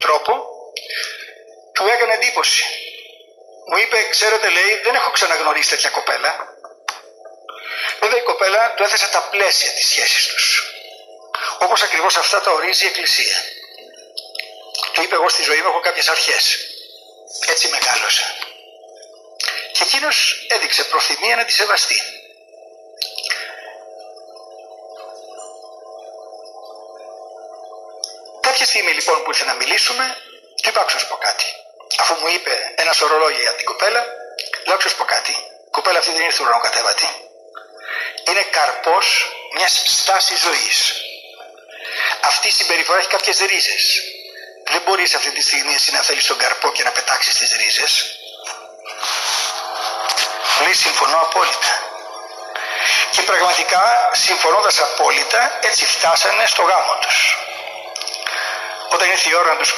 τρόπο του έκανε εντύπωση. Μου είπε, ξέρετε, λέει, δεν έχω ξαναγνωρίσει τέτοια κοπέλα. Βέβαια η κοπέλα του έθεσε τα πλαίσια της σχέσης τους. Όπως ακριβώς αυτά τα ορίζει η Εκκλησία. Του είπε, εγώ στη ζωή μου έχω κάποιες αρχές. Έτσι μεγάλωσα. Και εκείνος έδειξε προθυμία να τη σεβαστεί. Κάποια στιγμή λοιπόν που ήρθε να μιλήσουμε, του είπα, άκουσα να σου πω κάτι. Αφού μου είπε ένα σωρό λόγια για την κοπέλα, λέω, άκουσα να σου πω κάτι. Η κοπέλα αυτή δεν είναι ουρανοκατέβατη. Είναι καρπός μιας στάσης ζωής. Αυτή η συμπεριφορά έχει κάποιες ρίζες. Δεν μπορείς αυτή τη στιγμή εσύ να θέλεις τον καρπό και να πετάξεις τις ρίζες. Λέει, συμφωνώ απόλυτα. Και πραγματικά, συμφωνώντας απόλυτα, έτσι φτάσανε στο γάμο τους. Όταν ήρθε η ώρα να τους